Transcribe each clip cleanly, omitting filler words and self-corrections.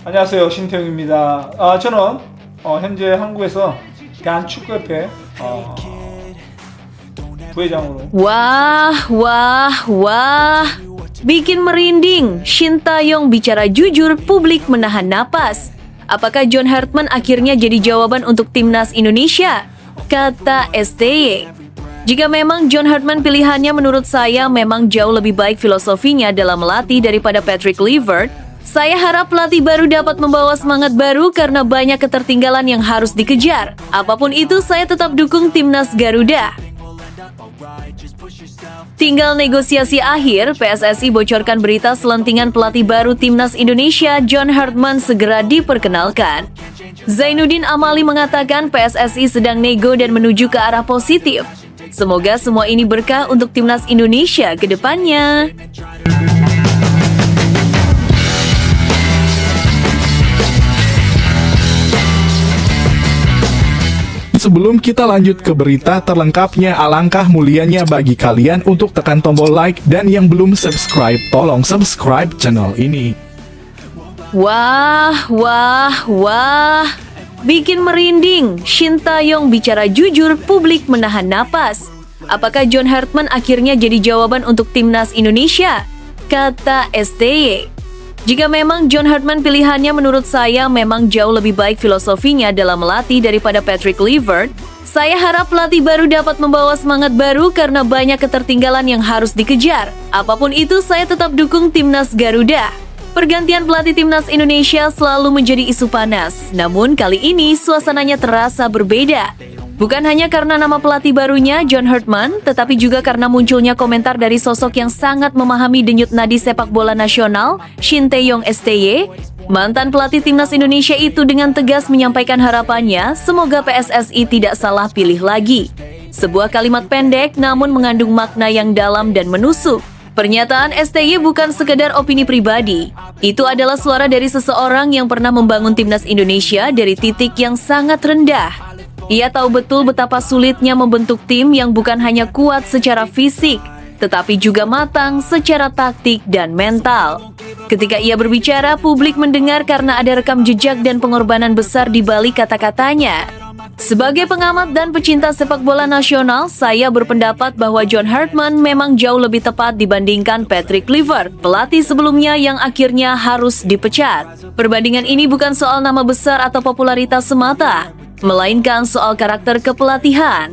안녕하세요, 신태용입니다. 저는 현재 한국에서 대한축구협회 부회장으로. Wah, wah, wah. Bikin merinding, Shin Tae-yong bicara jujur, publik menahan napas. Apakah John Hartman akhirnya jadi jawaban untuk timnas Indonesia? Kata STY. Jika memang John Hartman pilihannya, menurut saya memang jauh lebih baik filosofinya dalam melatih daripada Patrick Kluivert. Saya harap pelatih baru dapat membawa semangat baru karena banyak ketertinggalan yang harus dikejar. Apapun itu, saya tetap dukung timnas Garuda. Tinggal negosiasi akhir, PSSI bocorkan berita selentingan pelatih baru timnas Indonesia, John Hartman, segera diperkenalkan. Zainuddin Amali mengatakan PSSI sedang nego dan menuju ke arah positif. Semoga semua ini berkah untuk timnas Indonesia ke depannya. Sebelum kita lanjut ke berita terlengkapnya, alangkah mulianya bagi kalian untuk tekan tombol like dan yang belum subscribe, tolong subscribe channel ini. Wah, wah, wah. Bikin merinding, Shin Tae-yong bicara jujur, publik menahan napas. Apakah John Hartman akhirnya jadi jawaban untuk timnas Indonesia? Kata STY. Jika memang John Hartman pilihannya, menurut saya memang jauh lebih baik filosofinya dalam melatih daripada Patrick Kluivert. Saya harap pelatih baru dapat membawa semangat baru karena banyak ketertinggalan yang harus dikejar. Apapun itu, saya tetap dukung timnas Garuda. Pergantian pelatih timnas Indonesia selalu menjadi isu panas. Namun kali ini suasananya terasa berbeda. Bukan hanya karena nama pelatih barunya, John Hartman, tetapi juga karena munculnya komentar dari sosok yang sangat memahami denyut nadi sepak bola nasional, Shin Tae-yong STY. Mantan pelatih timnas Indonesia itu dengan tegas menyampaikan harapannya, semoga PSSI tidak salah pilih lagi. Sebuah kalimat pendek namun mengandung makna yang dalam dan menusuk. Pernyataan STY bukan sekedar opini pribadi. Itu adalah suara dari seseorang yang pernah membangun timnas Indonesia dari titik yang sangat rendah. Ia tahu betul betapa sulitnya membentuk tim yang bukan hanya kuat secara fisik, tetapi juga matang secara taktik dan mental. Ketika ia berbicara, publik mendengar karena ada rekam jejak dan pengorbanan besar di balik kata-katanya. Sebagai pengamat dan pecinta sepak bola nasional, saya berpendapat bahwa John Hartman memang jauh lebih tepat dibandingkan Patrick Kluivert, pelatih sebelumnya yang akhirnya harus dipecat. Perbandingan ini bukan soal nama besar atau popularitas semata, melainkan soal karakter kepelatihan.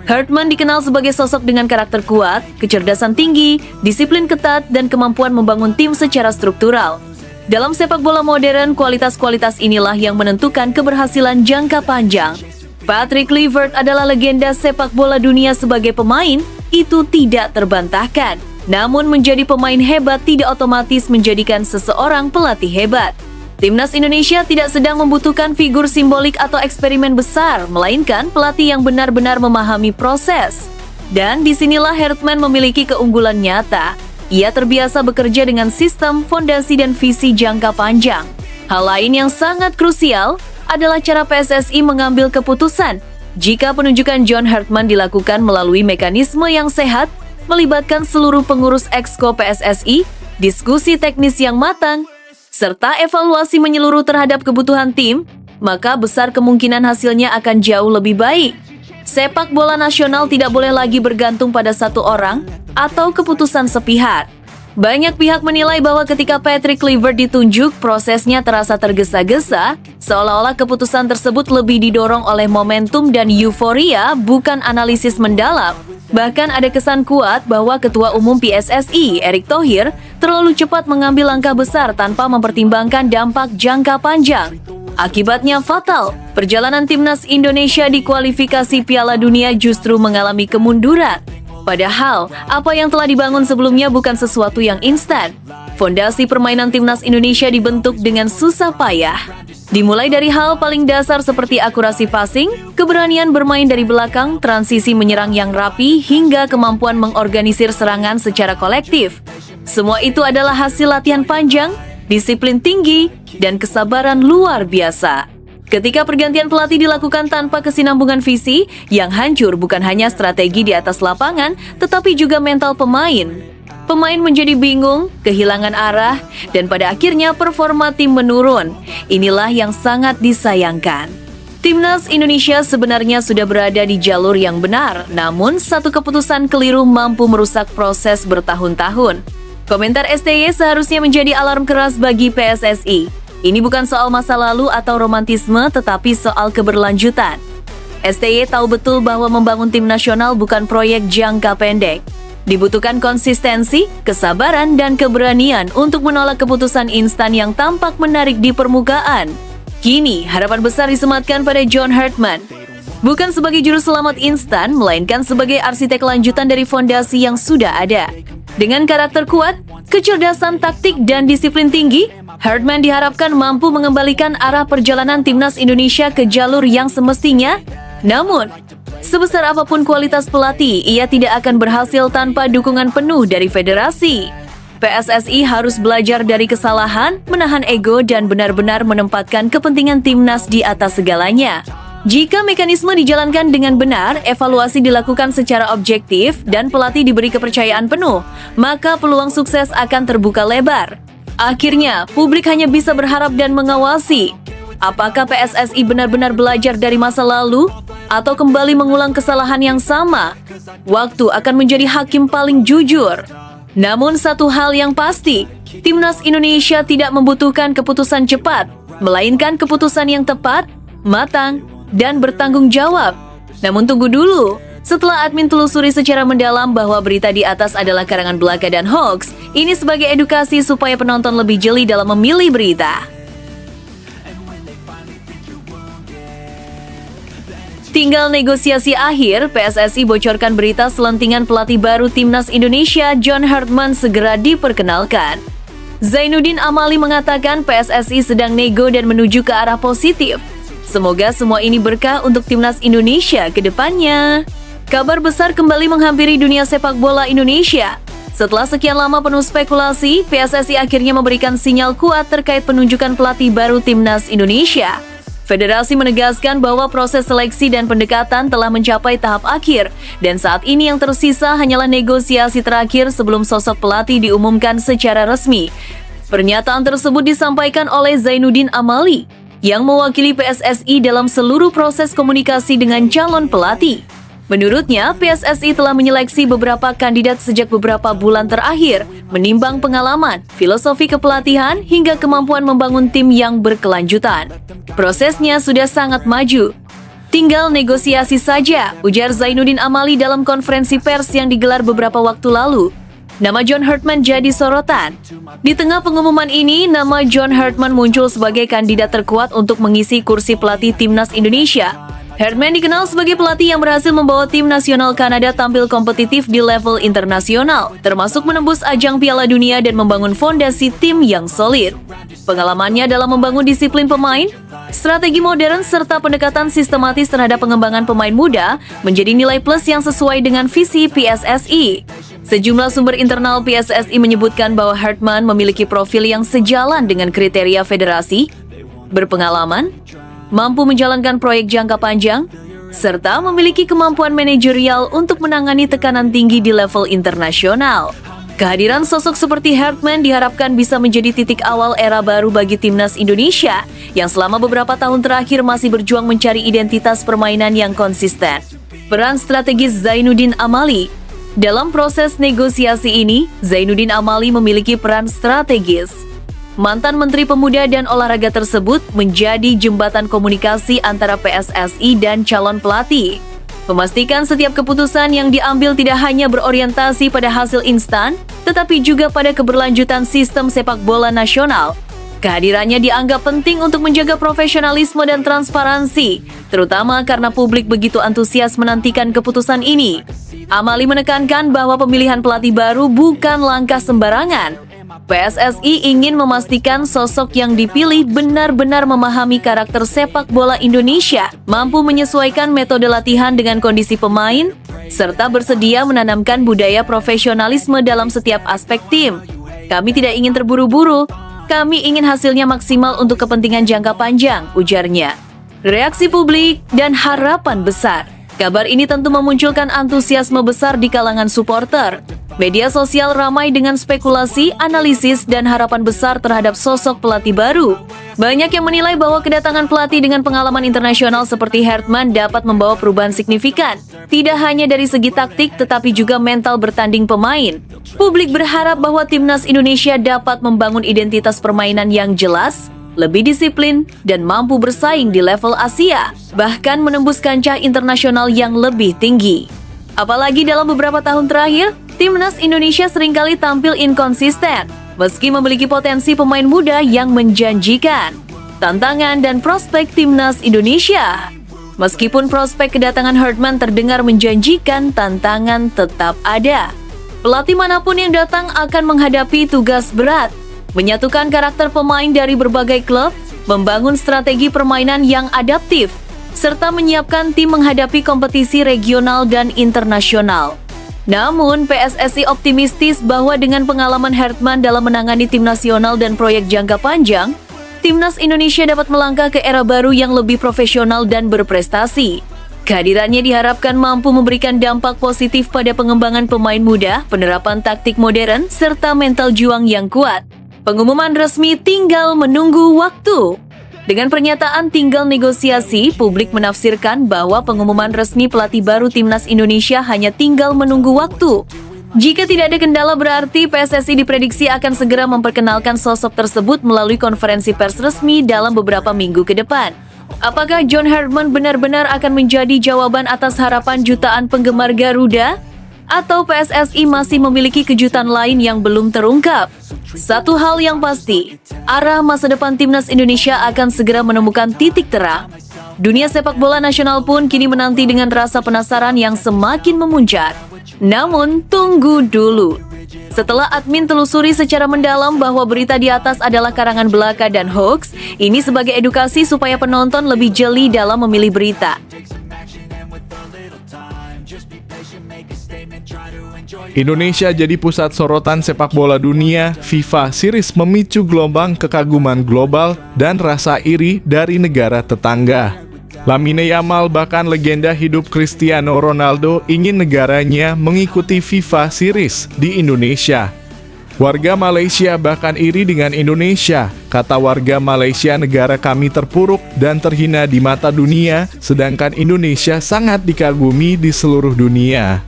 Hartman dikenal sebagai sosok dengan karakter kuat, kecerdasan tinggi, disiplin ketat, dan kemampuan membangun tim secara struktural. Dalam sepak bola modern, kualitas-kualitas inilah yang menentukan keberhasilan jangka panjang. Patrick Kluivert adalah legenda sepak bola dunia sebagai pemain, itu tidak terbantahkan. Namun menjadi pemain hebat tidak otomatis menjadikan seseorang pelatih hebat. Timnas Indonesia tidak sedang membutuhkan figur simbolik atau eksperimen besar, melainkan pelatih yang benar-benar memahami proses. Dan disinilah Hartman memiliki keunggulan nyata. Ia terbiasa bekerja dengan sistem, fondasi, dan visi jangka panjang. Hal lain yang sangat krusial adalah cara PSSI mengambil keputusan. Jika penunjukan John Hartman dilakukan melalui mekanisme yang sehat, melibatkan seluruh pengurus Exco PSSI, diskusi teknis yang matang, serta evaluasi menyeluruh terhadap kebutuhan tim, maka besar kemungkinan hasilnya akan jauh lebih baik. Sepak bola nasional tidak boleh lagi bergantung pada satu orang atau keputusan sepihak. Banyak pihak menilai bahwa ketika Patrick Kluivert ditunjuk, prosesnya terasa tergesa-gesa, seolah-olah keputusan tersebut lebih didorong oleh momentum dan euforia, bukan analisis mendalam. Bahkan ada kesan kuat bahwa Ketua Umum PSSI, Erick Thohir, terlalu cepat mengambil langkah besar tanpa mempertimbangkan dampak jangka panjang. Akibatnya fatal, perjalanan timnas Indonesia di kualifikasi Piala Dunia justru mengalami kemunduran. Padahal, apa yang telah dibangun sebelumnya bukan sesuatu yang instan. Fondasi permainan timnas Indonesia dibentuk dengan susah payah. Dimulai dari hal paling dasar seperti akurasi passing, keberanian bermain dari belakang, transisi menyerang yang rapi, hingga kemampuan mengorganisir serangan secara kolektif. Semua itu adalah hasil latihan panjang, disiplin tinggi, dan kesabaran luar biasa. Ketika pergantian pelatih dilakukan tanpa kesinambungan visi, yang hancur bukan hanya strategi di atas lapangan, tetapi juga mental pemain. Pemain menjadi bingung, kehilangan arah, dan pada akhirnya performa tim menurun. Inilah yang sangat disayangkan. Timnas Indonesia sebenarnya sudah berada di jalur yang benar, namun satu keputusan keliru mampu merusak proses bertahun-tahun. Komentar STY seharusnya menjadi alarm keras bagi PSSI. Ini bukan soal masa lalu atau romantisme, tetapi soal keberlanjutan. STY tahu betul bahwa membangun tim nasional bukan proyek jangka pendek. Dibutuhkan konsistensi, kesabaran, dan keberanian untuk menolak keputusan instan yang tampak menarik di permukaan. Kini, harapan besar disematkan pada John Hartman. Bukan sebagai juru selamat instan, melainkan sebagai arsitek lanjutan dari fondasi yang sudah ada. Dengan karakter kuat, kecerdasan taktik, dan disiplin tinggi, Hartman diharapkan mampu mengembalikan arah perjalanan timnas Indonesia ke jalur yang semestinya. Namun, sebesar apapun kualitas pelatih, ia tidak akan berhasil tanpa dukungan penuh dari federasi. PSSI harus belajar dari kesalahan, menahan ego, dan benar-benar menempatkan kepentingan timnas di atas segalanya. Jika mekanisme dijalankan dengan benar, evaluasi dilakukan secara objektif, dan pelatih diberi kepercayaan penuh, maka peluang sukses akan terbuka lebar. Akhirnya, publik hanya bisa berharap dan mengawasi. Apakah PSSI benar-benar belajar dari masa lalu, atau kembali mengulang kesalahan yang sama? Waktu akan menjadi hakim paling jujur. Namun satu hal yang pasti, Timnas Indonesia tidak membutuhkan keputusan cepat, melainkan keputusan yang tepat, matang, dan bertanggung jawab. Namun tunggu dulu, setelah admin telusuri secara mendalam bahwa berita di atas adalah karangan belaka dan hoax, ini sebagai edukasi supaya penonton lebih jeli dalam memilih berita. Tinggal negosiasi akhir, PSSI bocorkan berita selentingan pelatih baru Timnas Indonesia, John Hartman, segera diperkenalkan. Zainuddin Amali mengatakan PSSI sedang nego dan menuju ke arah positif. Semoga semua ini berkah untuk Timnas Indonesia ke depannya. Kabar besar kembali menghampiri dunia sepak bola Indonesia. Setelah sekian lama penuh spekulasi, PSSI akhirnya memberikan sinyal kuat terkait penunjukan pelatih baru Timnas Indonesia. Federasi menegaskan bahwa proses seleksi dan pendekatan telah mencapai tahap akhir, dan saat ini yang tersisa hanyalah negosiasi terakhir sebelum sosok pelatih diumumkan secara resmi. Pernyataan tersebut disampaikan oleh Zainuddin Amali, yang mewakili PSSI dalam seluruh proses komunikasi dengan calon pelatih. Menurutnya, PSSI telah menyeleksi beberapa kandidat sejak beberapa bulan terakhir, menimbang pengalaman, filosofi kepelatihan, hingga kemampuan membangun tim yang berkelanjutan. Prosesnya sudah sangat maju. Tinggal negosiasi saja, ujar Zainuddin Amali dalam konferensi pers yang digelar beberapa waktu lalu. Nama John Hartman jadi sorotan. Di tengah pengumuman ini, nama John Hartman muncul sebagai kandidat terkuat untuk mengisi kursi pelatih Timnas Indonesia. Hartman dikenal sebagai pelatih yang berhasil membawa tim nasional Kanada tampil kompetitif di level internasional, termasuk menembus ajang Piala Dunia dan membangun fondasi tim yang solid. Pengalamannya dalam membangun disiplin pemain, strategi modern, serta pendekatan sistematis terhadap pengembangan pemain muda menjadi nilai plus yang sesuai dengan visi PSSI. Sejumlah sumber internal PSSI menyebutkan bahwa Hartman memiliki profil yang sejalan dengan kriteria federasi, berpengalaman, mampu menjalankan proyek jangka panjang, serta memiliki kemampuan manajerial untuk menangani tekanan tinggi di level internasional. Kehadiran sosok seperti Hartman diharapkan bisa menjadi titik awal era baru bagi Timnas Indonesia yang selama beberapa tahun terakhir masih berjuang mencari identitas permainan yang konsisten. Peran strategis Zainuddin Amali. Dalam proses negosiasi ini, Zainuddin Amali memiliki peran strategis. Mantan Menteri Pemuda dan Olahraga tersebut menjadi jembatan komunikasi antara PSSI dan calon pelatih. Memastikan setiap keputusan yang diambil tidak hanya berorientasi pada hasil instan, tetapi juga pada keberlanjutan sistem sepak bola nasional. Kehadirannya dianggap penting untuk menjaga profesionalisme dan transparansi, terutama karena publik begitu antusias menantikan keputusan ini. Amali menekankan bahwa pemilihan pelatih baru bukan langkah sembarangan. PSSI ingin memastikan sosok yang dipilih benar-benar memahami karakter sepak bola Indonesia, mampu menyesuaikan metode latihan dengan kondisi pemain, serta bersedia menanamkan budaya profesionalisme dalam setiap aspek tim. Kami tidak ingin terburu-buru, kami ingin hasilnya maksimal untuk kepentingan jangka panjang, ujarnya. Reaksi publik dan harapan besar. Kabar ini tentu memunculkan antusiasme besar di kalangan supporter. Media sosial ramai dengan spekulasi, analisis, dan harapan besar terhadap sosok pelatih baru. Banyak yang menilai bahwa kedatangan pelatih dengan pengalaman internasional seperti Hartman dapat membawa perubahan signifikan. Tidak hanya dari segi taktik, tetapi juga mental bertanding pemain. Publik berharap bahwa timnas Indonesia dapat membangun identitas permainan yang jelas, lebih disiplin, dan mampu bersaing di level Asia, bahkan menembus kancah internasional yang lebih tinggi. Apalagi dalam beberapa tahun terakhir, timnas Indonesia seringkali tampil inkonsisten, meski memiliki potensi pemain muda yang menjanjikan. Tantangan dan prospek timnas Indonesia. Meskipun prospek kedatangan Hartman terdengar menjanjikan, tantangan tetap ada. Pelatih manapun yang datang akan menghadapi tugas berat, menyatukan karakter pemain dari berbagai klub, membangun strategi permainan yang adaptif, serta menyiapkan tim menghadapi kompetisi regional dan internasional. Namun, PSSI optimistis bahwa dengan pengalaman Hartman dalam menangani tim nasional dan proyek jangka panjang, timnas Indonesia dapat melangkah ke era baru yang lebih profesional dan berprestasi. Kehadirannya diharapkan mampu memberikan dampak positif pada pengembangan pemain muda, penerapan taktik modern, serta mental juang yang kuat. Pengumuman resmi tinggal menunggu waktu. Dengan pernyataan tinggal negosiasi, publik menafsirkan bahwa pengumuman resmi pelatih baru timnas Indonesia hanya tinggal menunggu waktu. Jika tidak ada kendala, berarti PSSI diprediksi akan segera memperkenalkan sosok tersebut melalui konferensi pers resmi dalam beberapa minggu ke depan. Apakah John Hartman benar-benar akan menjadi jawaban atas harapan jutaan penggemar Garuda? Atau PSSI masih memiliki kejutan lain yang belum terungkap? Satu hal yang pasti, arah masa depan timnas Indonesia akan segera menemukan titik terang. Dunia sepak bola nasional pun kini menanti dengan rasa penasaran yang semakin memuncak. Namun, tunggu dulu. Setelah admin telusuri secara mendalam bahwa berita di atas adalah karangan belaka dan hoax, ini sebagai edukasi supaya penonton lebih jeli dalam memilih berita. Indonesia jadi pusat sorotan sepak bola dunia. FIFA Series memicu gelombang kekaguman global dan rasa iri dari negara tetangga. Lamine Yamal, bahkan legenda hidup Cristiano Ronaldo, ingin negaranya mengikuti FIFA Series di Indonesia. Warga Malaysia bahkan iri dengan Indonesia. Kata warga Malaysia, negara kami terpuruk dan terhina di mata dunia, sedangkan Indonesia sangat dikagumi di seluruh dunia.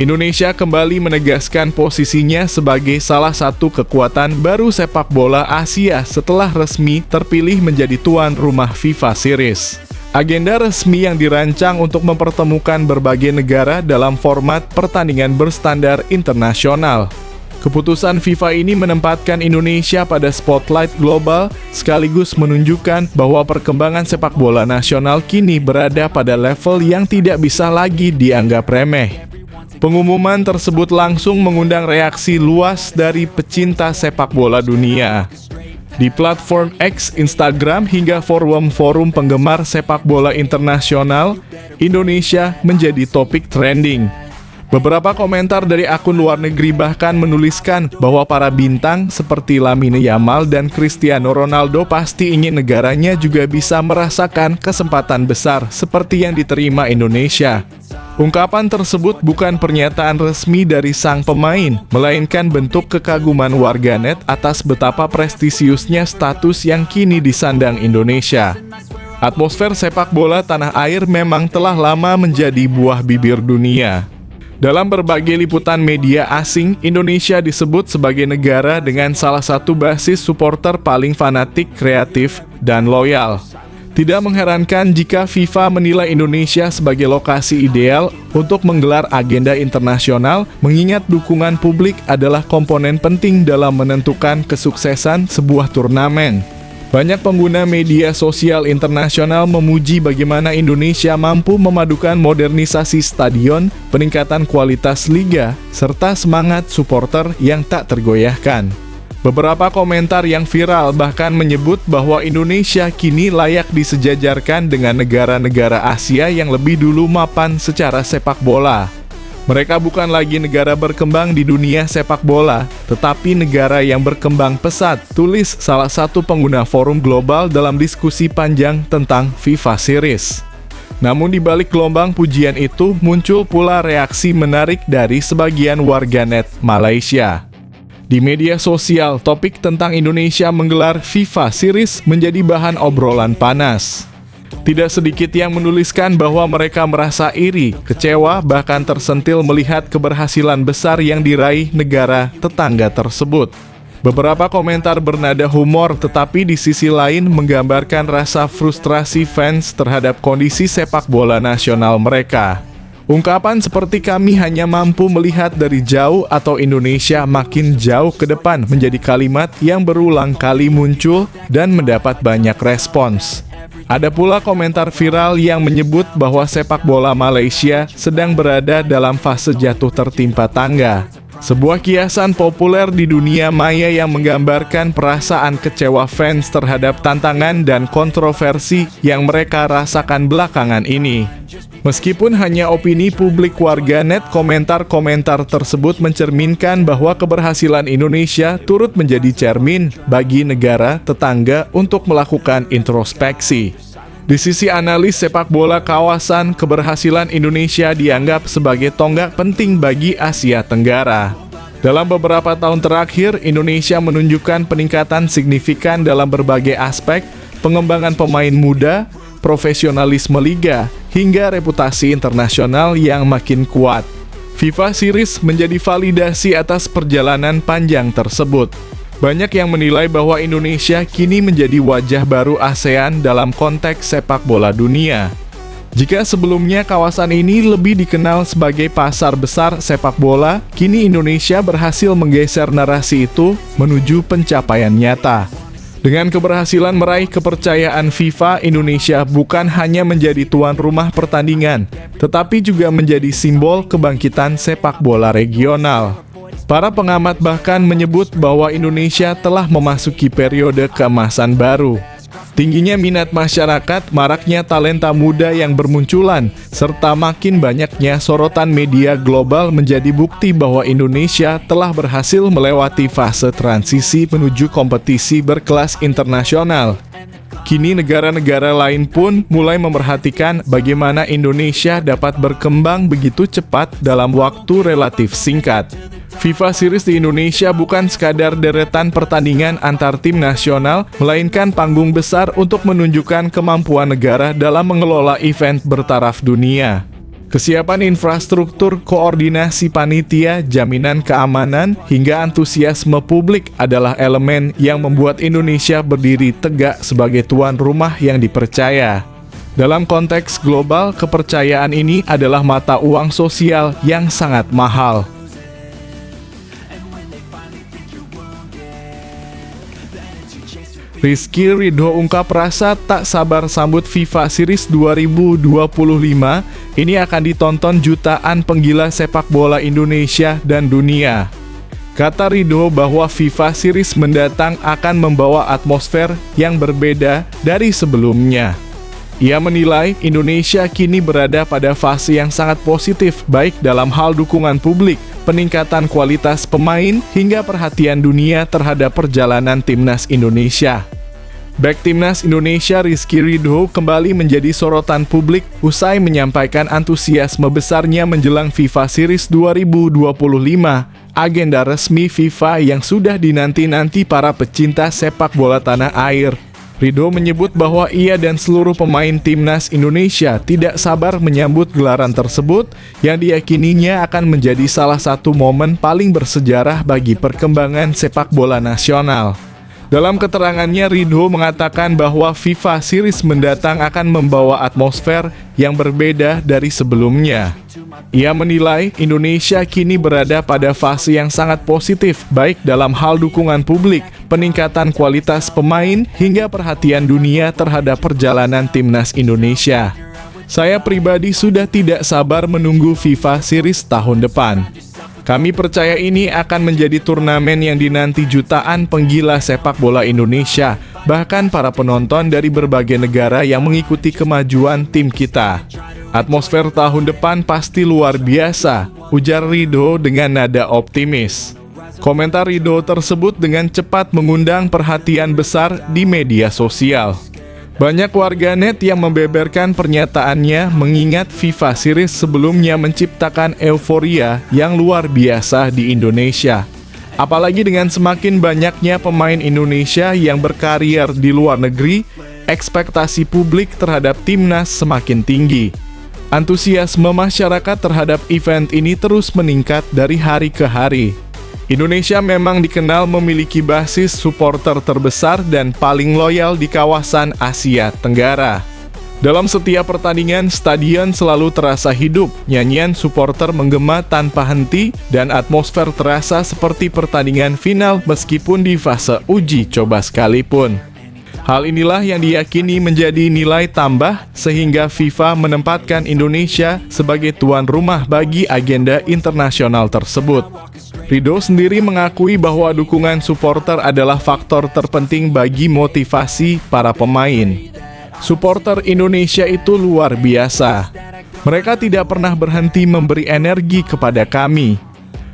Indonesia kembali menegaskan posisinya sebagai salah satu kekuatan baru sepak bola Asia setelah resmi terpilih menjadi tuan rumah FIFA Series. Agenda resmi yang dirancang untuk mempertemukan berbagai negara dalam format pertandingan berstandar internasional. Keputusan FIFA ini menempatkan Indonesia pada spotlight global, sekaligus menunjukkan bahwa perkembangan sepak bola nasional kini berada pada level yang tidak bisa lagi dianggap remeh. Pengumuman tersebut langsung mengundang reaksi luas dari pecinta sepak bola dunia. Di platform X, Instagram, hingga forum-forum penggemar sepak bola internasional, Indonesia menjadi topik trending. Beberapa komentar dari akun luar negeri bahkan menuliskan bahwa para bintang seperti Lamine Yamal dan Cristiano Ronaldo pasti ingin negaranya juga bisa merasakan kesempatan besar seperti yang diterima Indonesia. Ungkapan tersebut bukan pernyataan resmi dari sang pemain, melainkan bentuk kekaguman warganet atas betapa prestisiusnya status yang kini disandang Indonesia. Atmosfer sepak bola tanah air memang telah lama menjadi buah bibir dunia. Dalam berbagai liputan media asing, Indonesia disebut sebagai negara dengan salah satu basis supporter paling fanatik, kreatif, dan loyal. Tidak mengherankan jika FIFA menilai Indonesia sebagai lokasi ideal untuk menggelar agenda internasional, mengingat dukungan publik adalah komponen penting dalam menentukan kesuksesan sebuah turnamen. Banyak pengguna media sosial internasional memuji bagaimana Indonesia mampu memadukan modernisasi stadion, peningkatan kualitas liga, serta semangat supporter yang tak tergoyahkan. Beberapa komentar yang viral bahkan menyebut bahwa Indonesia kini layak disejajarkan dengan negara-negara Asia yang lebih dulu mapan secara sepak bola. Mereka bukan lagi negara berkembang di dunia sepak bola, tetapi negara yang berkembang pesat, tulis salah satu pengguna forum global dalam diskusi panjang tentang FIFA Series. Namun di balik gelombang pujian itu muncul pula reaksi menarik dari sebagian warganet Malaysia. Di media sosial, topik tentang Indonesia menggelar FIFA Series menjadi bahan obrolan panas. Tidak sedikit yang menuliskan bahwa mereka merasa iri, kecewa, bahkan tersentil melihat keberhasilan besar yang diraih negara tetangga tersebut. Beberapa komentar bernada humor, tetapi di sisi lain menggambarkan rasa frustrasi fans terhadap kondisi sepak bola nasional mereka. Ungkapan seperti "kami hanya mampu melihat dari jauh" atau "Indonesia makin jauh ke depan" menjadi kalimat yang berulang kali muncul dan mendapat banyak respons. Ada pula komentar viral yang menyebut bahwa sepak bola Malaysia sedang berada dalam fase jatuh tertimpa tangga. Sebuah kiasan populer di dunia maya yang menggambarkan perasaan kecewa fans terhadap tantangan dan kontroversi yang mereka rasakan belakangan ini. Meskipun hanya opini publik warganet, komentar-komentar tersebut mencerminkan bahwa keberhasilan Indonesia turut menjadi cermin bagi negara tetangga untuk melakukan introspeksi. Di sisi analis sepak bola kawasan, keberhasilan Indonesia dianggap sebagai tonggak penting bagi Asia Tenggara. Dalam beberapa tahun terakhir, Indonesia menunjukkan peningkatan signifikan dalam berbagai aspek, pengembangan pemain muda, profesionalisme liga, hingga reputasi internasional yang makin kuat. FIFA Series menjadi validasi atas perjalanan panjang tersebut. Banyak yang menilai bahwa Indonesia kini menjadi wajah baru ASEAN dalam konteks sepak bola dunia. Jika sebelumnya kawasan ini lebih dikenal sebagai pasar besar sepak bola, kini Indonesia berhasil menggeser narasi itu menuju pencapaian nyata. Dengan keberhasilan meraih kepercayaan FIFA, Indonesia bukan hanya menjadi tuan rumah pertandingan, tetapi juga menjadi simbol kebangkitan sepak bola regional. Para pengamat bahkan menyebut bahwa Indonesia telah memasuki periode keemasan baru. Tingginya minat masyarakat, maraknya talenta muda yang bermunculan, serta makin banyaknya sorotan media global menjadi bukti bahwa Indonesia telah berhasil melewati fase transisi menuju kompetisi berkelas internasional. Kini negara-negara lain pun mulai memperhatikan bagaimana Indonesia dapat berkembang begitu cepat dalam waktu relatif singkat. FIFA Series di Indonesia bukan sekadar deretan pertandingan antar tim nasional, melainkan panggung besar untuk menunjukkan kemampuan negara dalam mengelola event bertaraf dunia. Kesiapan infrastruktur, koordinasi panitia, jaminan keamanan, hingga antusiasme publik adalah elemen yang membuat Indonesia berdiri tegak sebagai tuan rumah yang dipercaya. Dalam konteks global, kepercayaan ini adalah mata uang sosial yang sangat mahal. Rizky Ridho ungkap rasa tak sabar sambut FIFA Series 2025. Ini akan ditonton jutaan penggila sepak bola Indonesia dan dunia. Kata Ridho bahwa FIFA Series mendatang akan membawa atmosfer yang berbeda dari sebelumnya. Ia menilai Indonesia kini berada pada fase yang sangat positif, baik dalam hal dukungan publik, peningkatan kualitas pemain, hingga perhatian dunia terhadap perjalanan timnas Indonesia. Bek timnas Indonesia Rizky Ridho kembali menjadi sorotan publik usai menyampaikan antusiasme besarnya menjelang FIFA Series 2025, agenda resmi FIFA yang sudah dinanti-nanti para pecinta sepak bola tanah air. Ridho menyebut bahwa ia dan seluruh pemain timnas Indonesia tidak sabar menyambut gelaran tersebut yang diyakininya akan menjadi salah satu momen paling bersejarah bagi perkembangan sepak bola nasional. Dalam keterangannya, Ridho mengatakan bahwa FIFA Series mendatang akan membawa atmosfer yang berbeda dari sebelumnya. Ia menilai Indonesia kini berada pada fase yang sangat positif, baik dalam hal dukungan publik, peningkatan kualitas pemain, hingga perhatian dunia terhadap perjalanan timnas Indonesia. Saya pribadi sudah tidak sabar menunggu FIFA Series tahun depan. Kami percaya ini akan menjadi turnamen yang dinanti jutaan penggila sepak bola Indonesia, bahkan para penonton dari berbagai negara yang mengikuti kemajuan tim kita. Atmosfer tahun depan pasti luar biasa, ujar Ridho dengan nada optimis. Komentar Ridho tersebut dengan cepat mengundang perhatian besar di media sosial. Banyak warganet yang membeberkan pernyataannya mengingat FIFA Series sebelumnya menciptakan euforia yang luar biasa di Indonesia. Apalagi dengan semakin banyaknya pemain Indonesia yang berkarier di luar negeri, ekspektasi publik terhadap timnas semakin tinggi. Antusiasme masyarakat terhadap event ini terus meningkat dari hari ke hari. Indonesia memang dikenal memiliki basis supporter terbesar dan paling loyal di kawasan Asia Tenggara. Dalam setiap pertandingan, stadion selalu terasa hidup, nyanyian supporter menggema tanpa henti, dan atmosfer terasa seperti pertandingan final meskipun di fase uji coba sekalipun. Hal inilah yang diyakini menjadi nilai tambah sehingga FIFA menempatkan Indonesia sebagai tuan rumah bagi agenda internasional tersebut. Ridho sendiri mengakui bahwa dukungan supporter adalah faktor terpenting bagi motivasi para pemain. Supporter Indonesia itu luar biasa. Mereka tidak pernah berhenti memberi energi kepada kami.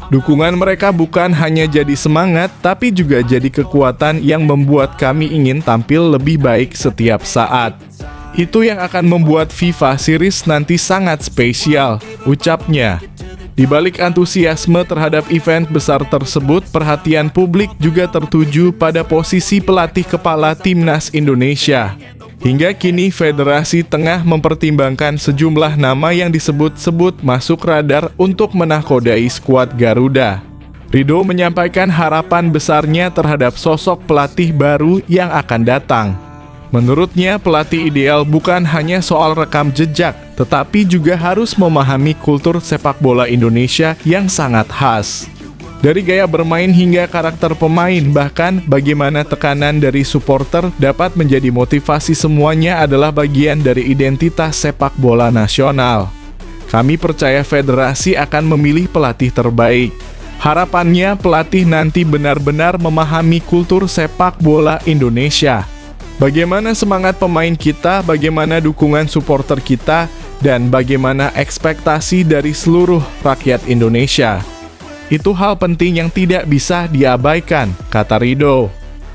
Dukungan mereka bukan hanya jadi semangat, tapi juga jadi kekuatan yang membuat kami ingin tampil lebih baik setiap saat. Itu yang akan membuat FIFA Series nanti sangat spesial, ucapnya. Di balik antusiasme terhadap event besar tersebut, perhatian publik juga tertuju pada posisi pelatih kepala timnas Indonesia. Hingga kini federasi tengah mempertimbangkan sejumlah nama yang disebut-sebut masuk radar untuk menakodai skuad Garuda. Ridho menyampaikan harapan besarnya terhadap sosok pelatih baru yang akan datang. Menurutnya, pelatih ideal bukan hanya soal rekam jejak, tetapi juga harus memahami kultur sepak bola Indonesia yang sangat khas. Dari gaya bermain hingga karakter pemain, bahkan bagaimana tekanan dari supporter dapat menjadi motivasi, semuanya adalah bagian dari identitas sepak bola nasional. Kami percaya federasi akan memilih pelatih terbaik. Harapannya pelatih nanti benar-benar memahami kultur sepak bola Indonesia. Bagaimana semangat pemain kita, bagaimana dukungan supporter kita, dan bagaimana ekspektasi dari seluruh rakyat Indonesia. Itu hal penting yang tidak bisa diabaikan, kata Ridho.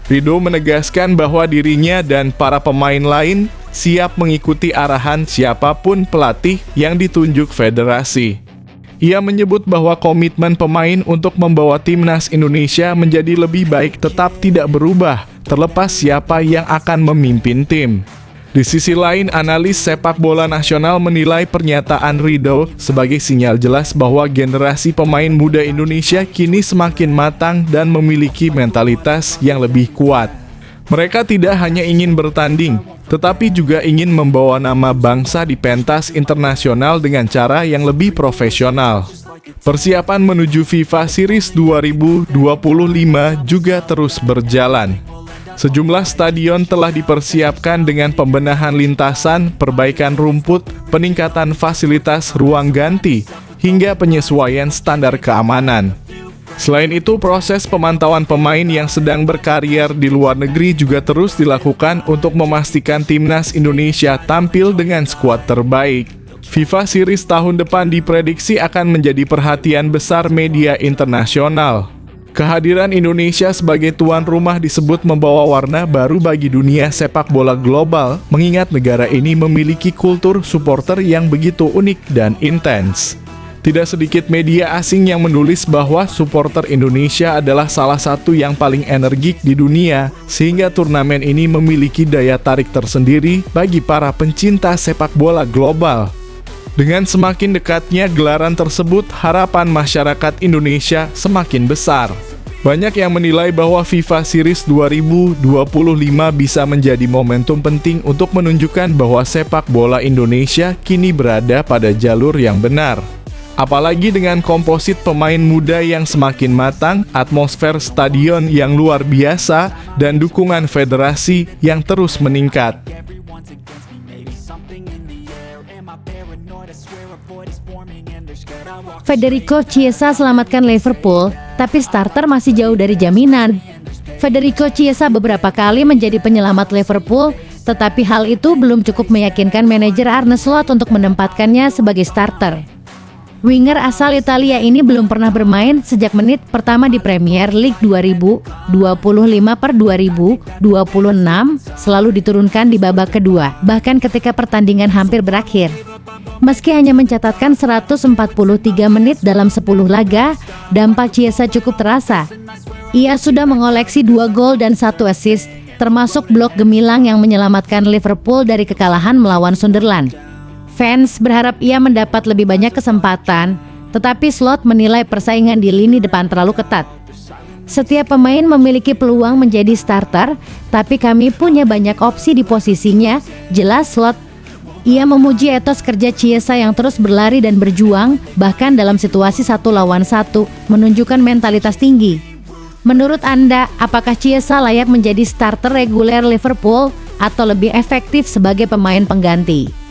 Ridho menegaskan bahwa dirinya dan para pemain lain siap mengikuti arahan siapapun pelatih yang ditunjuk federasi. Ia menyebut bahwa komitmen pemain untuk membawa timnas Indonesia menjadi lebih baik tetap tidak berubah, terlepas siapa yang akan memimpin tim. Di sisi lain, analis sepak bola nasional menilai pernyataan Ridho sebagai sinyal jelas bahwa generasi pemain muda Indonesia kini semakin matang dan memiliki mentalitas yang lebih kuat. Mereka tidak hanya ingin bertanding, tetapi juga ingin membawa nama bangsa di pentas internasional dengan cara yang lebih profesional. Persiapan menuju FIFA Series 2025 juga terus berjalan. Sejumlah stadion telah dipersiapkan dengan pembenahan lintasan, perbaikan rumput, peningkatan fasilitas ruang ganti, hingga penyesuaian standar keamanan. Selain itu, proses pemantauan pemain yang sedang berkarier di luar negeri juga terus dilakukan untuk memastikan timnas Indonesia tampil dengan skuad terbaik. FIFA Series tahun depan diprediksi akan menjadi perhatian besar media internasional. Kehadiran Indonesia sebagai tuan rumah disebut membawa warna baru bagi dunia sepak bola global, mengingat negara ini memiliki kultur supporter yang begitu unik dan intens. Tidak sedikit media asing yang menulis bahwa supporter Indonesia adalah salah satu yang paling energik di dunia, sehingga turnamen ini memiliki daya tarik tersendiri bagi para pencinta sepak bola global. Dengan semakin dekatnya gelaran tersebut, harapan masyarakat Indonesia semakin besar. Banyak yang menilai bahwa FIFA Series 2025 bisa menjadi momentum penting untuk menunjukkan bahwa sepak bola Indonesia kini berada pada jalur yang benar. Apalagi dengan komposit pemain muda yang semakin matang, atmosfer stadion yang luar biasa, dan dukungan federasi yang terus meningkat. Federico Chiesa selamatkan Liverpool, tapi starter masih jauh dari jaminan. Federico Chiesa beberapa kali menjadi penyelamat Liverpool, tetapi hal itu belum cukup meyakinkan manajer Arne Slot untuk menempatkannya sebagai starter. Winger asal Italia ini belum pernah bermain sejak menit pertama di Premier League 2025/2026, selalu diturunkan di babak kedua, bahkan ketika pertandingan hampir berakhir. Meski hanya mencatatkan 143 menit dalam 10 laga, dampak Chiesa cukup terasa. Ia sudah mengoleksi 2 gol dan 1 assist, termasuk blok gemilang yang menyelamatkan Liverpool dari kekalahan melawan Sunderland. Fans berharap ia mendapat lebih banyak kesempatan, tetapi Slot menilai persaingan di lini depan terlalu ketat. Setiap pemain memiliki peluang menjadi starter, tapi kami punya banyak opsi di posisinya, jelas Slot. Ia memuji etos kerja Chiesa yang terus berlari dan berjuang, bahkan dalam situasi 1 lawan 1, menunjukkan mentalitas tinggi. Menurut Anda, apakah Chiesa layak menjadi starter reguler Liverpool atau lebih efektif sebagai pemain pengganti?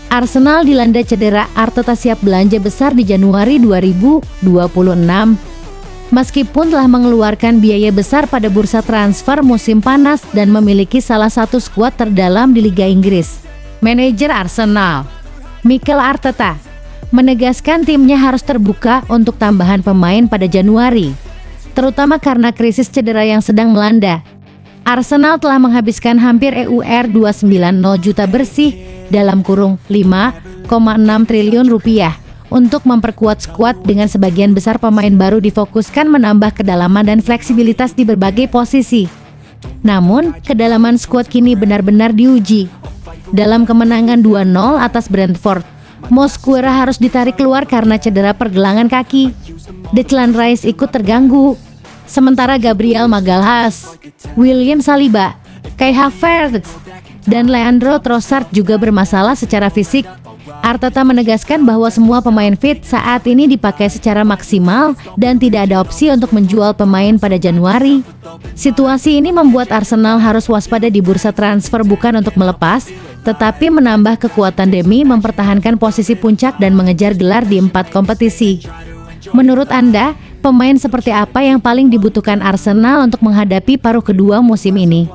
Arsenal dilanda cedera, Arteta siap belanja besar di Januari 2026. Meskipun telah mengeluarkan biaya besar pada bursa transfer musim panas dan memiliki salah satu skuad terdalam di Liga Inggris, manajer Arsenal, Mikel Arteta, menegaskan timnya harus terbuka untuk tambahan pemain pada Januari, terutama karena krisis cedera yang sedang melanda. Arsenal telah menghabiskan hampir EUR 290 juta bersih dalam kurung 5,6 triliun rupiah untuk memperkuat skuad, dengan sebagian besar pemain baru difokuskan menambah kedalaman dan fleksibilitas di berbagai posisi. Namun, kedalaman skuad kini benar-benar diuji. Dalam kemenangan 2-0 atas Brentford, Mosquera harus ditarik keluar karena cedera pergelangan kaki. Declan Rice ikut terganggu, sementara Gabriel Magalhaes, William Saliba, Kai Havertz, dan Leandro Trossard juga bermasalah secara fisik. Arteta menegaskan bahwa semua pemain fit saat ini dipakai secara maksimal dan tidak ada opsi untuk menjual pemain pada Januari. Situasi ini membuat Arsenal harus waspada di bursa transfer, bukan untuk melepas, tetapi menambah kekuatan demi mempertahankan posisi puncak dan mengejar gelar di 4 kompetisi. Menurut Anda, pemain seperti apa yang paling dibutuhkan Arsenal untuk menghadapi paruh kedua musim ini?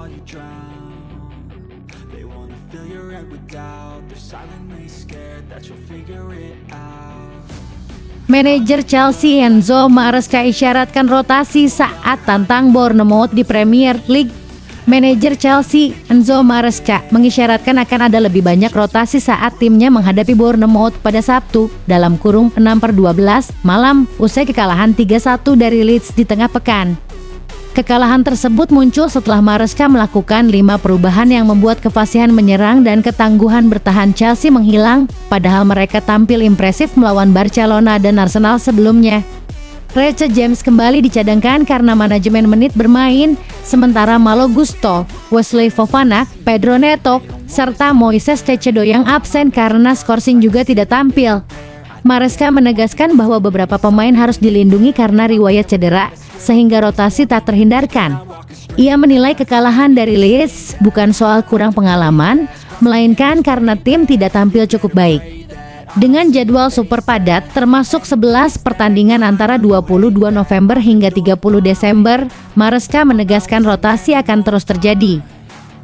Manajer Chelsea Enzo Maresca isyaratkan rotasi saat tantang Bournemouth di Premier League. Manajer Chelsea Enzo Maresca mengisyaratkan akan ada lebih banyak rotasi saat timnya menghadapi Bournemouth pada Sabtu dalam kurung 6/12 malam usai kekalahan 3-1 dari Leeds di tengah pekan. Kekalahan tersebut muncul setelah Maresca melakukan 5 perubahan yang membuat kefasihan menyerang dan ketangguhan bertahan Chelsea menghilang, padahal mereka tampil impresif melawan Barcelona dan Arsenal sebelumnya. Reece James kembali dicadangkan karena manajemen menit bermain, sementara Malo Gusto, Wesley Fofana, Pedro Neto, serta Moises Caicedo yang absen karena Skorsing juga tidak tampil. Maresca menegaskan bahwa beberapa pemain harus dilindungi karena riwayat cedera, sehingga rotasi tak terhindarkan. Ia menilai kekalahan dari Leeds bukan soal kurang pengalaman, melainkan karena tim tidak tampil cukup baik. Dengan jadwal super padat, termasuk 11 pertandingan antara 22 November hingga 30 Desember, Maresca menegaskan rotasi akan terus terjadi.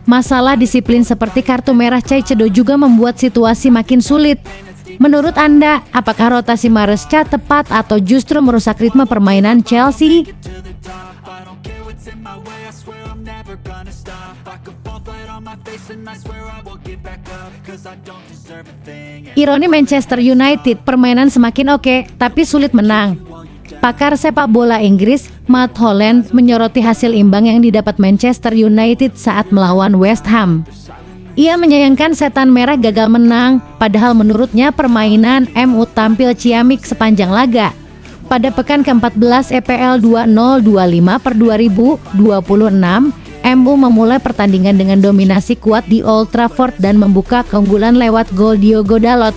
Masalah disiplin seperti kartu merah Caicedo juga membuat situasi makin sulit. Menurut Anda, apakah rotasi Maresca tepat atau justru merusak ritme permainan Chelsea? Ironi Manchester United, permainan semakin oke, tapi sulit menang. Pakar sepak bola Inggris, Matt Holland, menyoroti hasil imbang yang didapat Manchester United saat melawan West Ham. Ia menyayangkan setan merah gagal menang, padahal menurutnya permainan MU tampil ciamik sepanjang laga. Pada pekan ke-14 EPL 2025/2026, MU memulai pertandingan dengan dominasi kuat di Old Trafford dan membuka keunggulan lewat gol Diogo Dalot.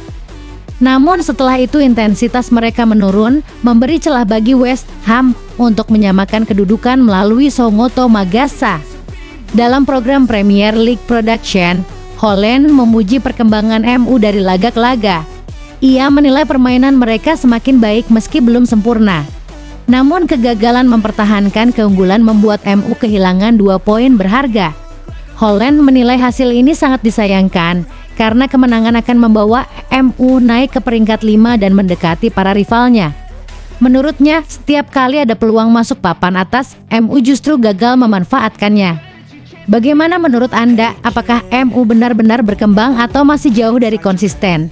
Namun setelah itu intensitas mereka menurun, memberi celah bagi West Ham untuk menyamakan kedudukan melalui Songoto Magasa. Dalam program Premier League Production, Holland memuji perkembangan MU dari laga ke laga. Ia menilai permainan mereka semakin baik meski belum sempurna. Namun kegagalan mempertahankan keunggulan membuat MU kehilangan 2 poin berharga. Holland menilai hasil ini sangat disayangkan karena kemenangan akan membawa MU naik ke peringkat 5 dan mendekati para rivalnya. Menurutnya, setiap kali ada peluang masuk papan atas, MU justru gagal memanfaatkannya. Bagaimana menurut Anda? Apakah MU benar-benar berkembang atau masih jauh dari konsisten?